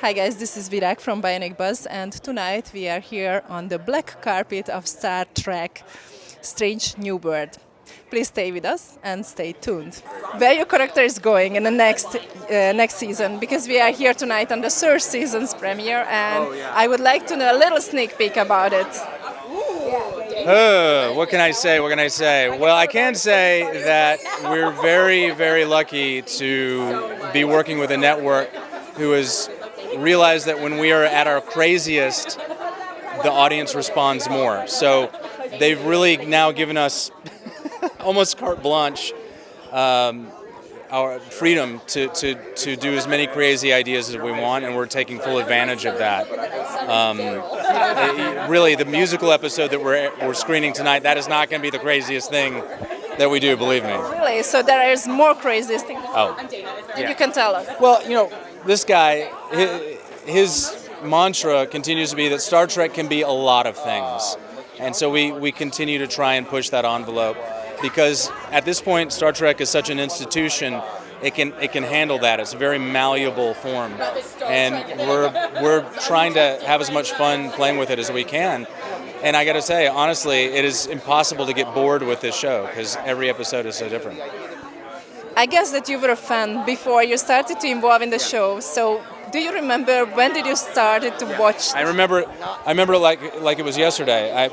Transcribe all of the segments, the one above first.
Hi guys, this is Virak from Bionic Buzz, and tonight we are here on the black carpet of Star Trek Strange New World. Please stay with us and stay tuned. Where your character is going in the next season, because we are here tonight on the third season's premiere, and I would like to know a little sneak peek about it. What can I say? Well, I can say that we're very, very lucky to be working with a network who has realized that when we are at our craziest, the audience responds more. So they've really now given us almost carte blanche, our freedom to do as many crazy ideas as we want, and we're taking full advantage of that. Really, the musical episode that we're screening tonight, that is not going to be the craziest thing that we do, believe me. Really? So there is more craziest things? Yeah. You can tell us. Well, this guy, his mantra continues to be that Star Trek can be a lot of things. And so we continue to try and push that envelope, because at this point, Star Trek is such an institution, it can handle that. It's a very malleable form. And we're trying to have as much fun playing with it as we can. And I got to say, honestly, it is impossible to get bored with this show, because every episode is so different. I guess that you were a fan before you started to involve in the show. So do you remember when did you started to watch? I remember it like it was yesterday.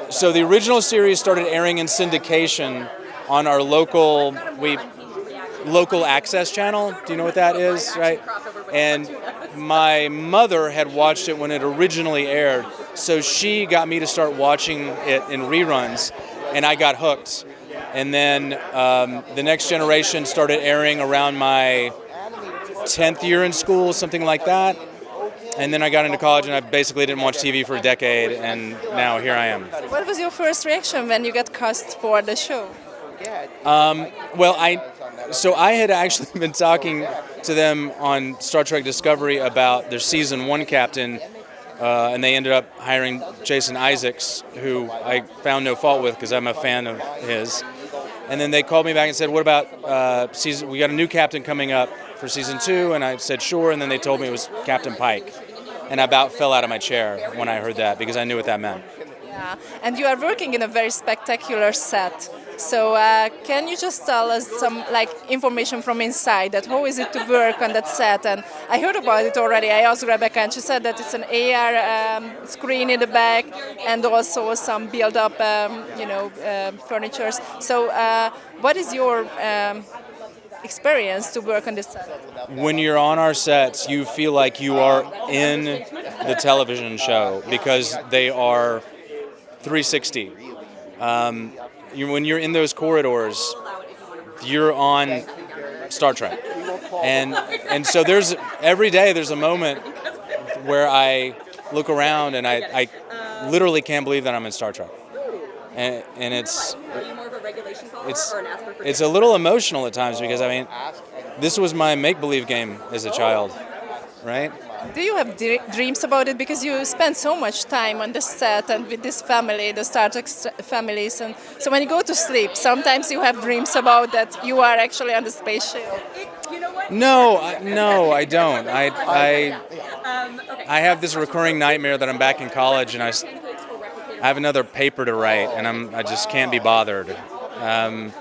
So the original series started airing in syndication on our local access channel. Do you know what that is, right? And my mother had watched it when it originally aired, so she got me to start watching it in reruns, and I got hooked. And then the Next Generation started airing around my 10th year in school, something like that. And then I got into college, and I basically didn't watch TV for a decade, and now here I am. What was your first reaction when you got cast for the show? So I had actually been talking to them on Star Trek Discovery about their season 1 captain, and they ended up hiring Jason Isaacs, who I found no fault with because I'm a fan of his. And then they called me back and said, "What about we got a new captain coming up for season 2?" And I said, "Sure." And then they told me it was Captain Pike. And I about fell out of my chair when I heard that, because I knew what that meant. Yeah, and you are working in a very spectacular set. So can you just tell us some information from inside, that how is it to work on that set? And I heard about it already. I asked Rebecca, and she said that it's an AR screen in the back, and also some build-up, furniture. So what is your experience to work on this set? When you're on our sets, you feel like you are in the television show, because they are 360. When you're in those corridors, you're on Star Trek, and so every day there's a moment where I look around and I literally can't believe that I'm in Star Trek, and it's a little emotional at times, because this was my make-believe game as a child, right? Do you have dreams about it? Because you spend so much time on the set and with this family, the Star Trek families, and so when you go to sleep, sometimes you have dreams about that you are actually on the spaceship. No, I don't. I have this recurring nightmare that I'm back in college and I have another paper to write, and I just can't be bothered. And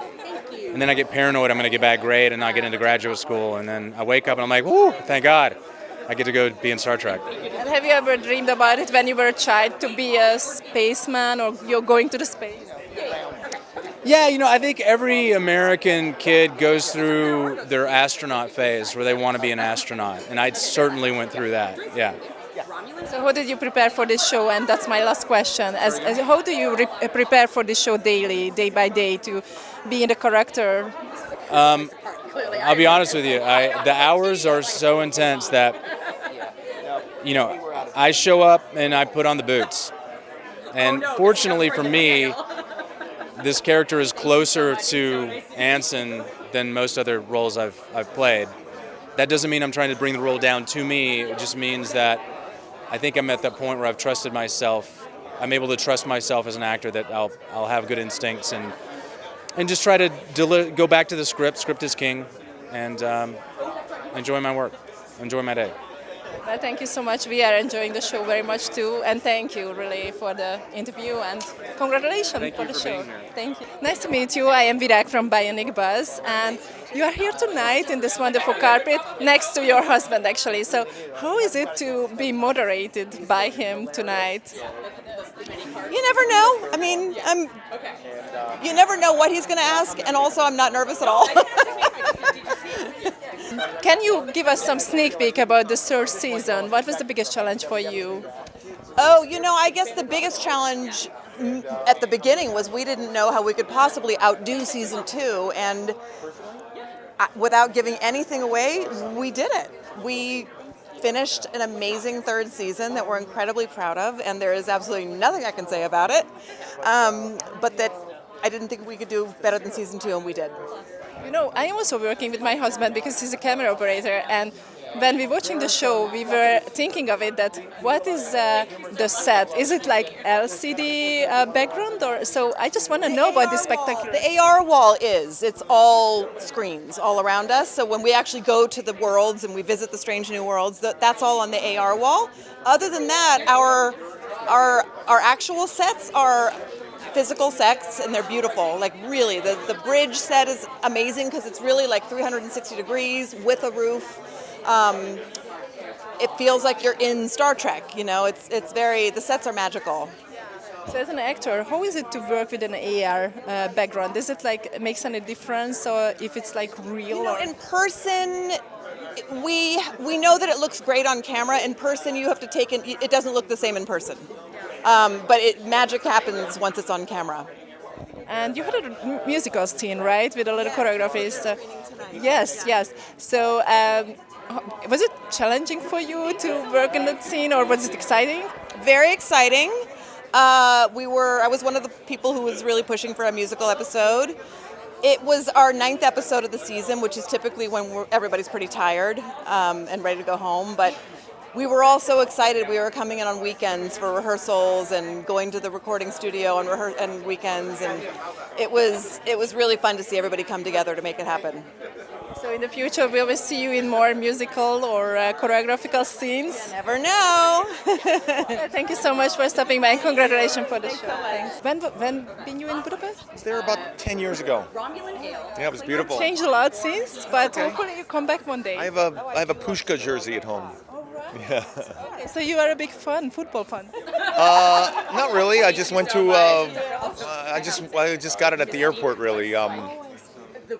then I get paranoid I'm going to get a bad grade and not get into graduate school, and then I wake up and I'm like, whoo, thank God. I get to go be in Star Trek. And have you ever dreamed about it when you were a child, to be a spaceman, or you're going to the space? Yeah, I think every American kid goes through their astronaut phase where they want to be an astronaut, and I certainly went through that, yeah. So how did you prepare for this show? And that's my last question. How do you prepare for this show daily, day by day, to be in the character? I'll be honest with you. The hours are so intense that, I show up and I put on the boots. And fortunately for me, this character is closer to Anson than most other roles I've played. That doesn't mean I'm trying to bring the role down to me. It just means that I think I'm at that point where I've trusted myself. I'm able to trust myself as an actor, that I'll have good instincts and just try to go back to the script. Script is king, and enjoy my work. enjoy my day. Well, thank you so much. We are enjoying the show very much too, and thank you really for the interview and congratulations Thank for you the for show. being here. Thank you. Nice to meet you. I am Virak from Bionic Buzz, and you are here tonight in this wonderful carpet next to your husband, actually. So, how is it to be moderated by him tonight? You never know. I mean, you never know what he's going to ask, and also I'm not nervous at all. Can you give us some sneak peek about the third season? What was the biggest challenge for you? Oh, I guess the biggest challenge at the beginning was we didn't know how we could possibly outdo season 2, and without giving anything away, we did it. We finished an amazing third season that we're incredibly proud of, and there is absolutely nothing I can say about it, but that I didn't think we could do better than season 2, and we did. I am also working with my husband because he's a camera operator, and when we were watching the show, we were thinking of it that what is the set? Is it like LCD background, or so? I just want to know about this spectacular. The AR wall it's all screens all around us. So when we actually go to the worlds and we visit the strange new worlds, that's all on the AR wall. Other than that, our actual sets are physical sets, and they're beautiful. Like really, the bridge set is amazing because it's really like 360 degrees with a roof. It feels like you're in Star Trek. It's very, the sets are magical. So as an actor, how is it to work with an AR background? Is it like makes any difference, or if it's like real? In person, we know that it looks great on camera. In person, you have to take it doesn't look the same in person. But magic happens once it's on camera. And you had a musical scene, right, with a little choreography? So, yes. So was it challenging for you to work in that scene, or was it exciting? Very exciting. I was one of the people who was really pushing for a musical episode. It was our 9th episode of the season, which is typically when everybody's pretty tired and ready to go home. But we were all so excited. We were coming in on weekends for rehearsals and going to the recording studio and weekends, and it was really fun to see everybody come together to make it happen. So in the future, we will see you in more musical or choreographical scenes. Never know. Thank you so much for stopping by, and congratulations for the show. Thanks. When been you in Budapest? I was there about 10 years ago. Yeah, it was beautiful. Changed a lot since, but hopefully you come back one day. I have a Pushka jersey at home. Yeah. Okay, so you are a big football fan. Not really. I just went to. I just got it at the airport, really.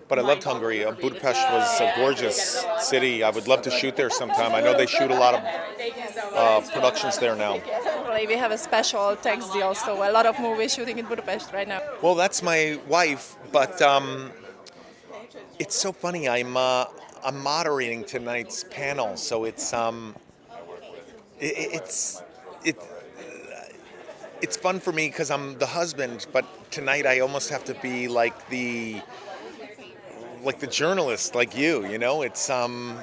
But I loved Hungary. Budapest was a gorgeous city. I would love to shoot there sometime. I know they shoot a lot of productions there now. We have a special tax deal, so a lot of movies shooting in Budapest right now. Well, that's my wife, but it's so funny. I'm moderating tonight's panel, so it's fun for me because I'm the husband, but tonight I almost have to be like the journalist, like you. It's going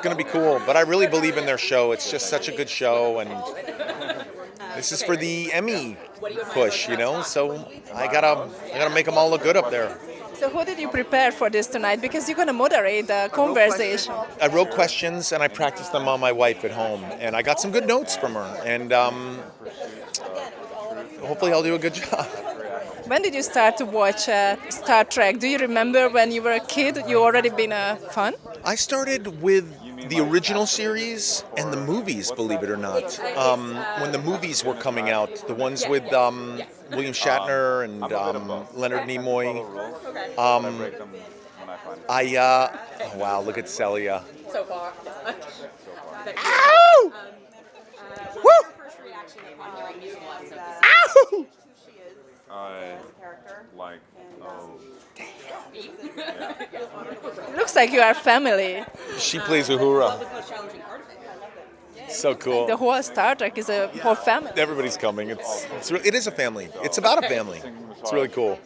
to be cool. But I really believe in their show. It's just such a good show, and this is for the Emmy push, So I gotta make them all look good up there. So how did you prepare for this tonight? Because you're going to moderate the conversation. I wrote questions and I practiced them on my wife at home, and I got some good notes from her, and hopefully I'll do a good job. When did you start to watch Star Trek? Do you remember when you were a kid? You already been a fan? I started with the original series and the movies, believe it or not. When the movies were coming out, the ones with William Shatner and Leonard Nimoy. Wow, look at Celia. So far. Ow! Woo! Ow! It looks like you are family. She plays Uhura. So cool. The whole Star Trek is a whole family. Everybody's coming. It is a family. It's about a family. It's really cool.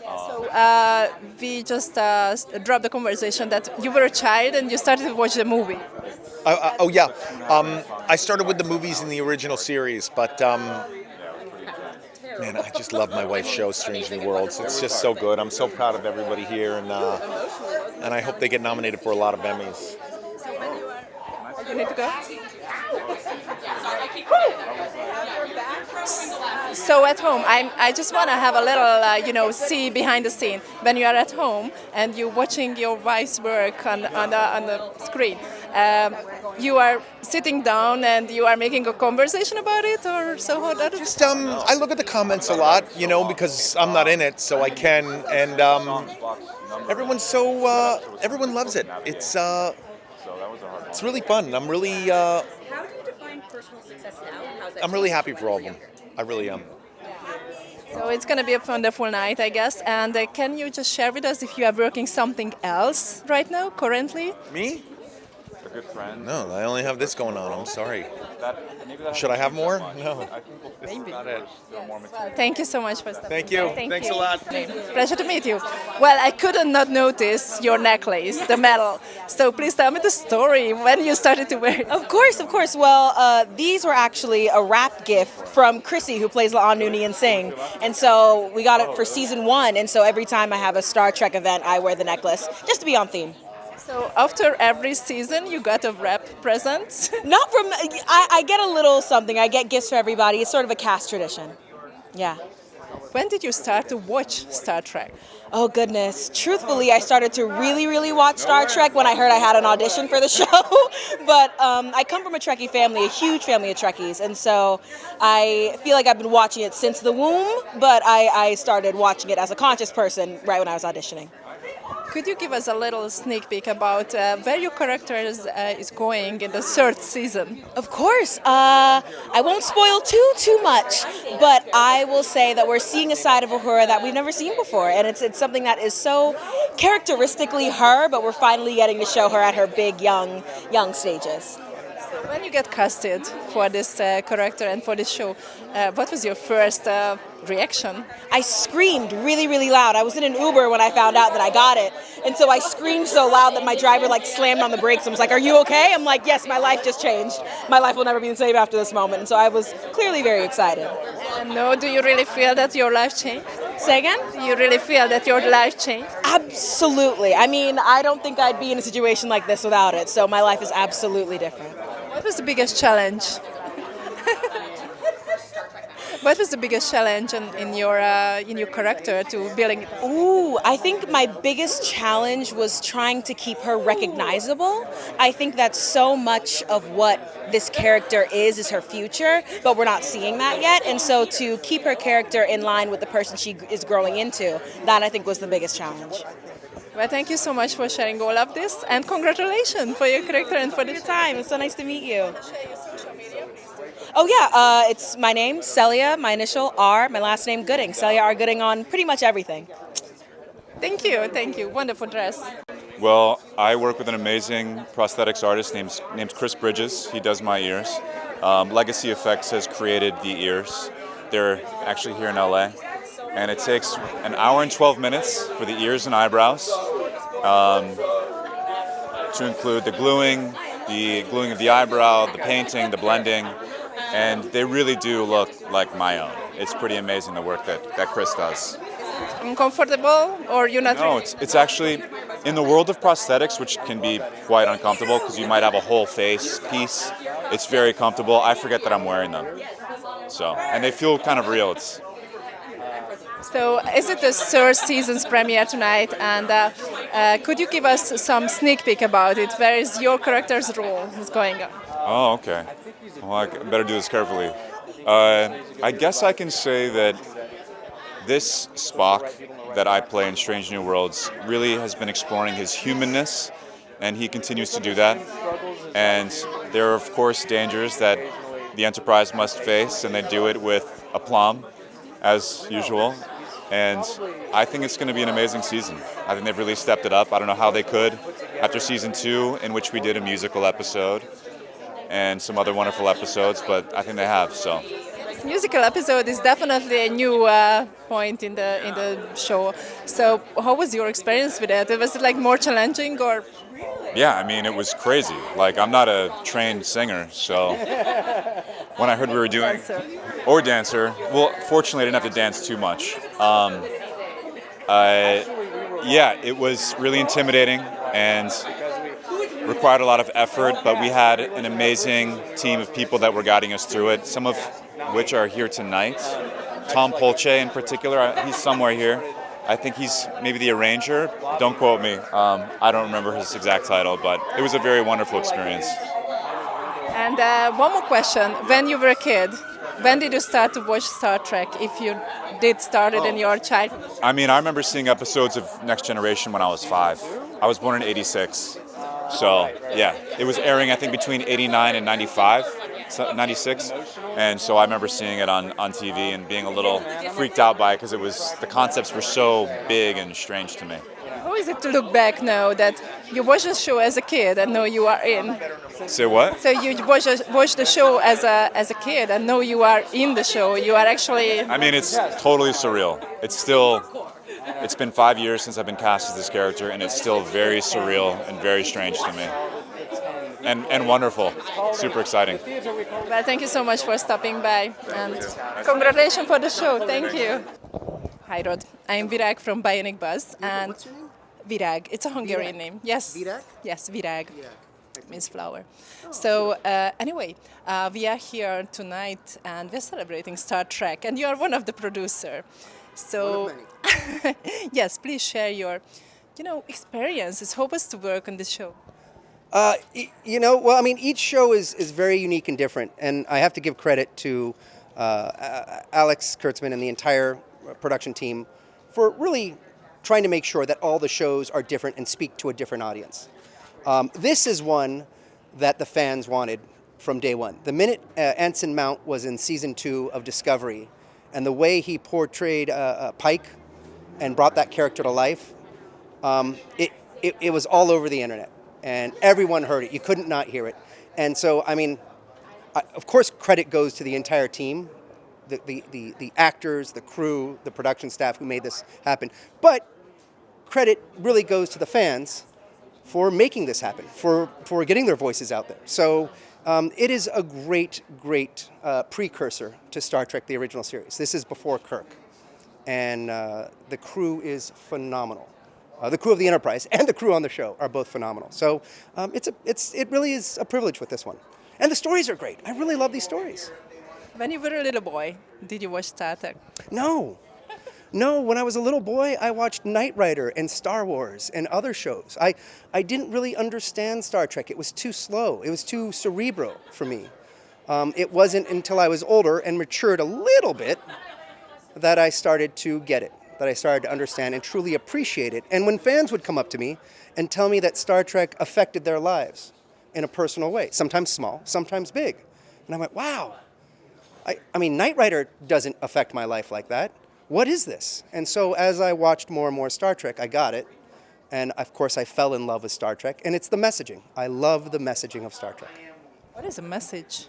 So we just dropped the conversation that you were a child and you started to watch the movie. Oh yeah. I started with the movies in the original series, but man, I just love my wife's show, Strange New Worlds. It's just so good. I'm so proud of everybody here, and I hope they get nominated for a lot of Emmys. You need to go. So at home, I just want to have a little, see behind the scene. When you are at home and you're watching your wife's work on the screen, you are sitting down and you are making a conversation about it, or so how that is? Just I look at the comments a lot, because I'm not in it, so I can, and everyone loves it. It's really fun. How do you define personal success now? And how's that I'm really happy for all of them. I really am. So it's going to be a wonderful night, I guess. And can you just share with us if you are working something else right now, currently? Me? A good friend. No, I only have this going on. I'm sorry. Should I have more? No. This is not it. No more material. Thank you so much for stopping. Thank you. Thanks a lot. Pleasure to meet you. Well, I couldn't not notice your necklace, the medal. So please tell me the story when you started to wear it. Of course. Well, these were actually a wrap gift from Chrissy, who plays La'an Nooney and Sing. And so we got it for season 1. And so every time I have a Star Trek event, I wear the necklace just to be on theme. So after every season, you got a wrap present? Not from, I get a little something. I get gifts for everybody. It's sort of a cast tradition. Yeah. When did you start to watch Star Trek? Oh, goodness. Truthfully, I started to really, really watch Star Trek when I heard I had an audition for the show. But I come from a Trekkie family, a huge family of Trekkies. And so I feel like I've been watching it since the womb, but I started watching it as a conscious person right when I was auditioning. Could you give us a little sneak peek about where your character is going in the 3rd season? Of course. I won't spoil too much, but I will say that we're seeing a side of her that we've never seen before, and it's something that is so characteristically her, but we're finally getting to show her at her big young stages. When you get casted for this character and for this show, what was your first reaction? I screamed really, really loud. I was in an Uber when I found out that I got it. And so I screamed so loud that my driver slammed on the brakes and was like, "Are you okay?" I'm like, "Yes, my life just changed. My life will never be the same after this moment." And so I was clearly very excited. No, do you really feel that your life changed? Say again? Do you really feel that your life changed? Absolutely. I mean, I don't think I'd be in a situation like this without it. So my life is absolutely different. What was the biggest challenge? What was the biggest challenge in your character to building it? Ooh, I think my biggest challenge was trying to keep her recognizable. I think that so much of what this character is her future, but we're not seeing that yet. And so to keep her character in line with the person she is growing into, that I think was the biggest challenge. Well, thank you so much for sharing all of this, and congratulations for your character and for the time. It's so nice to meet you. Oh yeah, it's my name, Celia, my initial R, my last name Gooding. Celia R. Gooding on pretty much everything. Thank you. Wonderful dress. Well, I work with an amazing prosthetics artist named Chris Bridges. He does my ears. Legacy Effects has created the ears. They're actually here in LA. And it takes an hour and 12 minutes for the ears and eyebrows to include the gluing of the eyebrow, the painting, the blending, and they really do look like my own. It's pretty amazing the work that Chris does. Uncomfortable, or you're not? No, it's actually, in the world of prosthetics, which can be quite uncomfortable because you might have a whole face piece, it's very comfortable. I forget that I'm wearing them. So, and they feel kind of real. So, is it the 3rd season's premiere tonight? And could you give us some sneak peek about it? Where is your character's role is going on? Oh, okay. Well, I better do this carefully. I guess I can say that this Spock that I play in Strange New Worlds really has been exploring his humanness, and he continues to do that. And there are, of course, dangers that the Enterprise must face, and they do it with aplomb, as usual. And I think it's going to be an amazing season. I think they've really stepped it up. I don't know how they could after season 2, in which we did a musical episode and some other wonderful episodes, but I think they have. So this musical episode is definitely a new point in the show. So how was your experience with it? Was it more challenging, or? Yeah, I mean, it was crazy. I'm not a trained singer, so when I heard we were doing dancer, well, fortunately I didn't have to dance too much. Yeah, it was really intimidating, and required a lot of effort, but we had an amazing team of people that were guiding us through it, some of which are here tonight. Tom Polce in particular, he's somewhere here. I think he's maybe the arranger. Don't quote me. I don't remember his exact title, but it was a very wonderful experience. And one more question. When you were a kid, when did you start to watch Star Trek, if you did start it in your childhood? I mean, I remember seeing episodes of Next Generation when I was 5. I was born in '86. So, yeah, it was airing, I think, between '89 and '96. And so I remember seeing it on TV and being a little freaked out by it because the concepts were so big and strange to me. How is it to look back now that you watched the show as a kid and now you are in? Say what? So you watched the show as a kid and now you are in the show. You are actually... I mean, it's totally surreal. It's been 5 years since I've been cast as this character, and it's still very surreal and very strange to me. And wonderful. Super exciting. Well, thank you so much for stopping by. And congratulations for the show. Thank you. Hi, Rod. I'm Virag from Bionic Buzz. And what's your name? Virag. It's a Hungarian name. Yes. Virag? Yes, Virag. Means flower. So anyway, we are here tonight and we're celebrating Star Trek, and you are one of the producers. So One of many. yes, please share your, experiences. How was to work on this show? Well, I mean, each show is very unique and different, and I have to give credit to Alex Kurtzman and the entire production team for really trying to make sure that all the shows are different and speak to a different audience. This is one that the fans wanted from day one. The minute Anson Mount was in season 2 of Discovery, and the way he portrayed Pike and brought that character to life, it was all over the internet. And everyone heard it. You couldn't not hear it. And so, I mean, of course, credit goes to the entire team, the actors, the crew, the production staff who made this happen. But credit really goes to the fans for making this happen, for getting their voices out there. So it is a great precursor to Star Trek, the original series. This is before Kirk. And the crew is phenomenal. The crew of the Enterprise and the crew on the show are both phenomenal. So it really is a privilege with this one. And the stories are great. I really love these stories. When you were a little boy, did you watch Star Trek? No, when I was a little boy, I watched Knight Rider and Star Wars and other shows. I didn't really understand Star Trek. It was too slow. It was too cerebral for me. It wasn't until I was older and matured a little bit that I started to get it, that I started to understand and truly appreciate it. And when fans would come up to me and tell me that Star Trek affected their lives in a personal way, sometimes small, sometimes big. And I went, wow. I mean, Knight Rider doesn't affect my life like that. What is this? And so as I watched more and more Star Trek, I got it. And of course, I fell in love with Star Trek. And it's the messaging. I love the messaging of Star Trek. What is a message?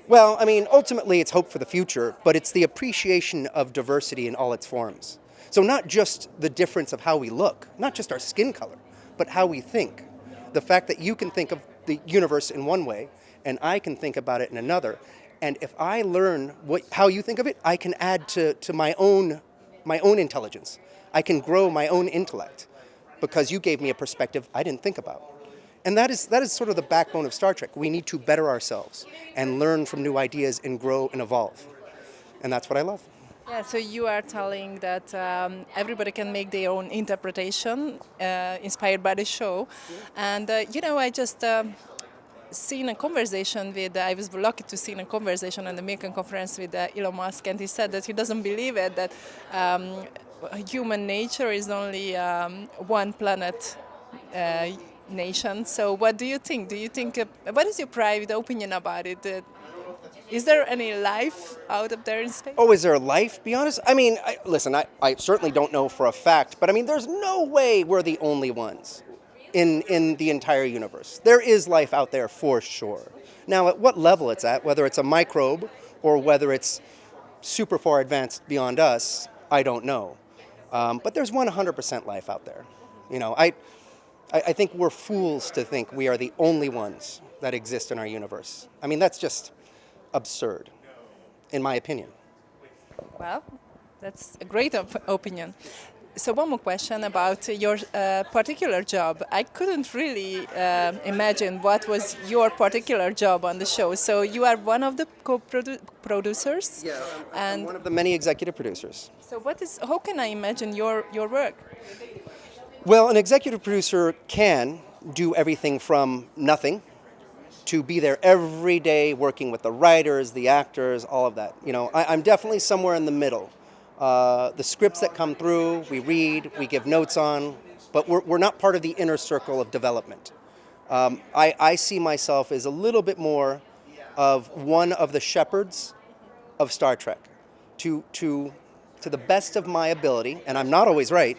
Well, I mean, ultimately, it's hope for the future, but it's the appreciation of diversity in all its forms. So not just the difference of how we look, not just our skin color, but how we think. The fact that you can think of the universe in one way, and I can think about it in another. And if I learn how you think of it, I can add to my own intelligence. I can grow my own intellect because you gave me a perspective I didn't think about. And that is sort of the backbone of Star Trek. We need to better ourselves and learn from new ideas and grow and evolve. And that's what I love. Yeah, so you are telling that everybody can make their own interpretation inspired by the show. And, I just seen a conversation I was lucky to see a conversation on the American conference with Elon Musk, and he said that he doesn't believe it, that human nature is only one planet nation. So what do you think? What is your private opinion about it? Is there any life out of there in space? Oh, is there life? Be honest. I mean, listen, I certainly don't know for a fact, but I mean, there's no way we're the only ones in the entire universe. There is life out there for sure. Now, at what level it's at, whether it's a microbe or whether it's super far advanced beyond us, I don't know. But there's 100% life out there. I think we're fools to think we are the only ones that exist in our universe. I mean, that's just absurd, in my opinion. Well, that's a great opinion. So one more question about your particular job. I couldn't really imagine what was your particular job on the show. So you are one of the co-producers? Yeah, I'm and one of the many executive producers. so how can I imagine your work? Well, an executive producer can do everything from nothing to be there every day working with the writers, the actors, all of that. You know, I'm definitely somewhere in the middle. The scripts that come through, we read, we give notes on, but we're not part of the inner circle of development. I see myself as a little bit more of one of the shepherds of Star Trek. To the best of my ability, and I'm not always right,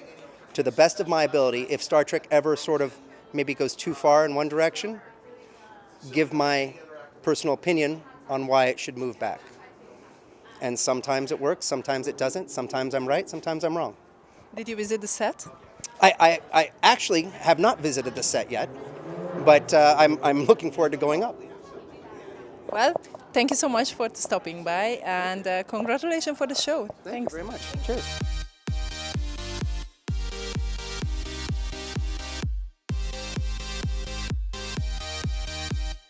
to the best of my ability, if Star Trek ever sort of maybe goes too far in one direction, give my personal opinion on why it should move back. And sometimes it works, sometimes it doesn't, sometimes I'm right, sometimes I'm wrong. Did you visit the set? I actually have not visited the set yet, but I'm looking forward to going up. Well, thank you so much for stopping by, and congratulations for the show. Thank you very much. Cheers.